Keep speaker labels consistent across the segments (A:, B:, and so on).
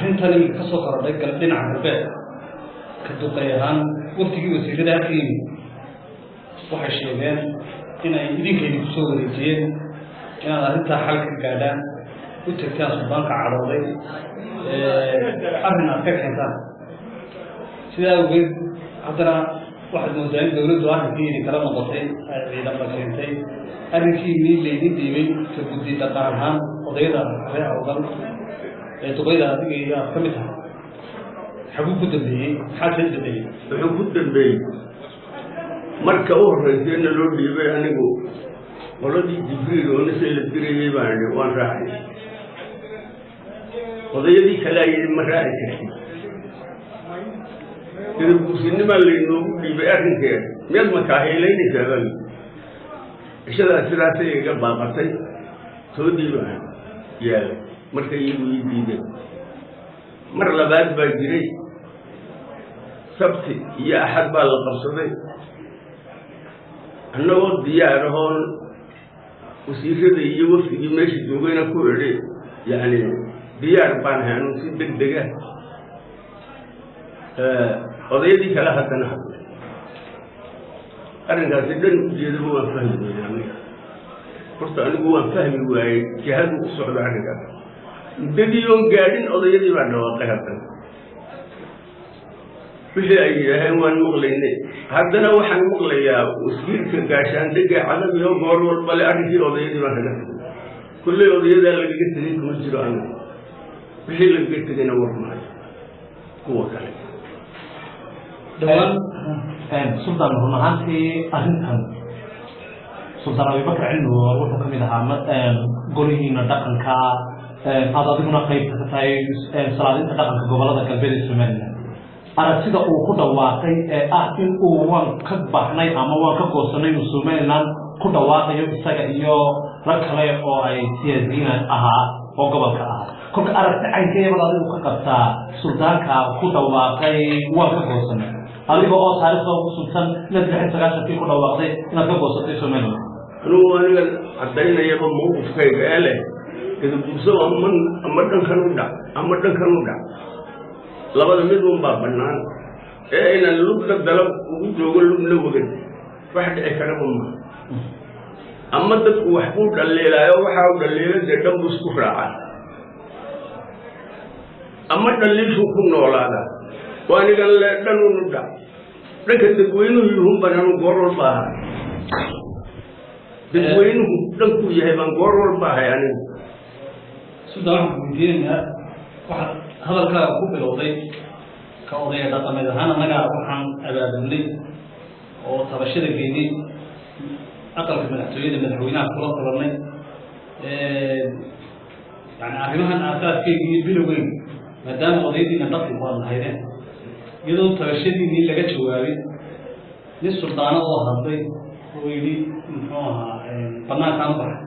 A: arrintan ka soo korodhay dhinaca galbeed ka duqeeyaan waqtigii wasiirada arkeen waxay sheegeen inay idinkeedii ku soo wareejiyeen inaad arrintaa xal ka gaadhaan u tagtaan suldaanka cadhooday arrin aad ka keentaan sidaa awgeed haddana waxaad moodaa in dowladdu arrinkiini kala noqotay ciidamada keentay arrinkiinii laydin dhiibay ka guddi dhaqan ahaan odayada reer awdal ee duqeyda adiga iyo aad ka mid tahay xaguu ku dambeeyey maxaa ka dambeeyey
B: wuxuu ku dambeeyey marka u horreysayna loo dhiibay anigu qoladii jibriil oo nasay la dirayay baan waan raacay odayadii kale ayay ma raaci kartid sida buusinimaa laynoogu dhiibay arrinkeeda miyaad makaahiilaynaysaa baa cishadaas sidaasay iga baaqatay soo dhiibaan yaala marka iyagu ii diideen mar labaad baa jiray sabti iyo axad baa la qabsaday annagoo diyaar ahoon wasiirada iyo wafdigii meesha joogayna ku edhe yacni diyaar baan ahay anuu si deg dega odayadii kale haddana hadlay arrinkaasi dhan ujeedaba waan fahmi weyne aniga horta anigu waan fahmi waayey jihadu u socdo arrinkaas muddadii oon gaadhin odayadii baa dhawaaqay haddana wixii ay yidhaaheen waan maqlaynay haddana waxaan maqlayaa wasiirka gaashaandega cadabi oo goor walbale arrinkii odayadii baan kaga tegay kulley odayadaa lagaga tegay kuma jiro anigu wixii lagaga tegayna war maayo kuwa kale
C: dhawaan sultan run ahaantii arrintan sultan abibakar cilmi wuxuu ka mid ahaa golihiina dhaqanka aad adiguna qaybta ka tahay salaadinta dhaqanka gobolada galbeed ee somaliland aragtida uu ku dhawaaqay ee ah in uu waan ka baxnay ama waan ka goosanay inuu somaliland ku dhawaaqayo isaga iyo rag kale oo ay siyaasiyiin ahaa oo gobolka ah kolka aragti caynkeebad adigu ka qabtaa suldaanka ku dhawaaqay waan ka goosanay adiga oo taariikhda ugu sultan inaad 19 ku dhawaaqday inaad ka goosatay somaliland
B: anugu aniga caddaynayaba mawqifkayga ee leh idinbuuso ama dhankan u dhac ama dhankan u dhac labada mid un baa bannaan ee inaan lugna dalab ugu joogo lugna wagan wax dhici karaba maa ama dadku wax kuu dhaliilaayo waxaa u dhaliila dee dhan buu isku raacaa ama dhaliishuu ku noolaadaa waa anigan le dhan unu dhac dhanka dadweynuhu yuhun baan anu goor walba ahaa dadweynuhu dhankuu yahay baan goor walba ahay anigu
A: sida waxaan ku weydiinayaa waxaad hadalkaaga ku bilowday ka odaya dhaqameed ahaan annaga waxaan abaabulnay oo tabashada geynay aqalka madaxtooyada madaxweynaha kula kulannay yani arrimahan aasaaskeyga iyo bilowgeyn maadaama odayadiina dhaqanku aad lahaydeen iyadoo tabashadiinii laga jawaabay nin suldaano oo hadlay oo yidhi muxuu ahaa bannaankaan u baxay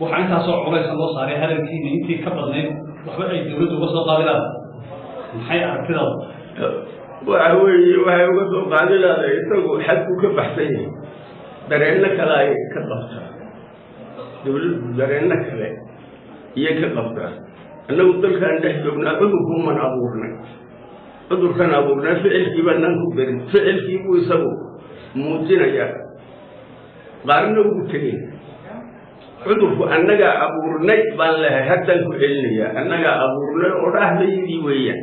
A: waxaa intaasoo culaysa loo saaray hadalkiina intii ka badnayd waxba ay dowladdu uga soo qaadi lahaday maxay aragtidaada
B: waxa weeye waxay uga soo qaadi lahaday isagu xadku ka baxsan yahay dareenno kale ay ka qabtaa dowladdu dareenno kale iyay ka qabtaa annagu dalkaan dhex joognaa cudurkuuman abuurnay cudurkan abuurnaa ficilkii baanaan ku berin ficilkii buu isagu muujinayaa qaarna ugu tegay cudurku annagaa abuurnay baan lehay haddaan ku celinayaa annagaa abuurnay oo dhahdayadii weeyaan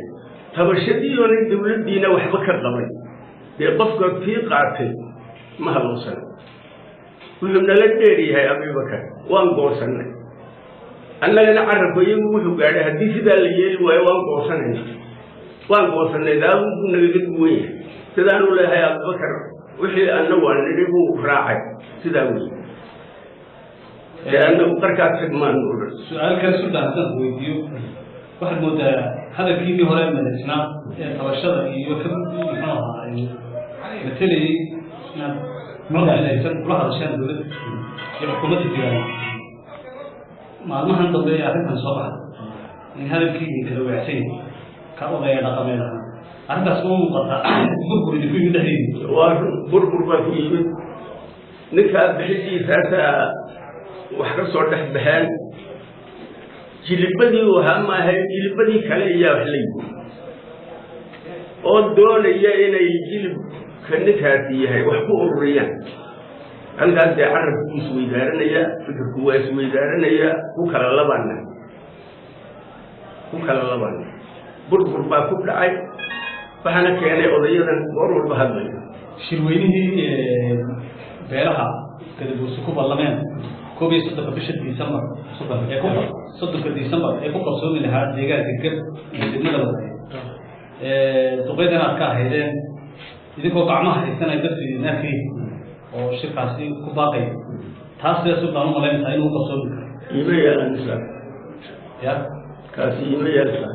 B: tabashadii oonay dowladdiina waxba ka qabay dee qofka kii qaatay ma haluusan wuxuu nala dheer yahay abibakar waan goosannay annagana carabka iyagu wuxuu gaadhay haddii sidaa la yeeli waayo waan goosannay daawunkuu nagaga duwan yahay sidaanu leehay abibakar wixii annagu aan nidhi buu raacay sidaa wey annagu qarkaas tagmaan odhan
A: su-aal kale sultan haddaan weydiiyo waxaad moodaa hadalkiinii hore madaysnaa ee tabashada iyo ka muxuu ahaa matelayay inaad maqlaysan kula hadasheen dowladda iyo xukuumadda jiraan maalmahan dambe ee arrintan soo baxda in hadalkiinii kala weecsan yahay ka odaya dhaqameed ahaan arrintaas uma muuqata burbur idinku yimid dhexdeedii
B: waa burbur baa ku yimid ninkaa bixidiisaasaa wax ka soo dhex baxeen jilibadii waxa ma ahay jilibadii kale iyo wax la yiri oo doonaya inay jilib kanitaasi yahay wax ku ururiyaan halkaas ay carabku isweydaarnaya fikirku waa isweydaarnaya ku kala labana burbur baa ku dhacay waxana keenay odayadan goor walba hadlay
A: shirweynihii beelaha kala duwan ku ballameen كوبي صدق بشر ديسمبر صدق ديسمبر يبقى قصوني لها ديجا تجر يسمى له تقيدنا كاهدين إذا كنت عمها السنة بس نافي أو شركة عسير كباقي تحصل سوق عنهم ولا مسائل قصوني
B: يبيع الإنسان
A: يا
B: كاسي يبيع الإنسان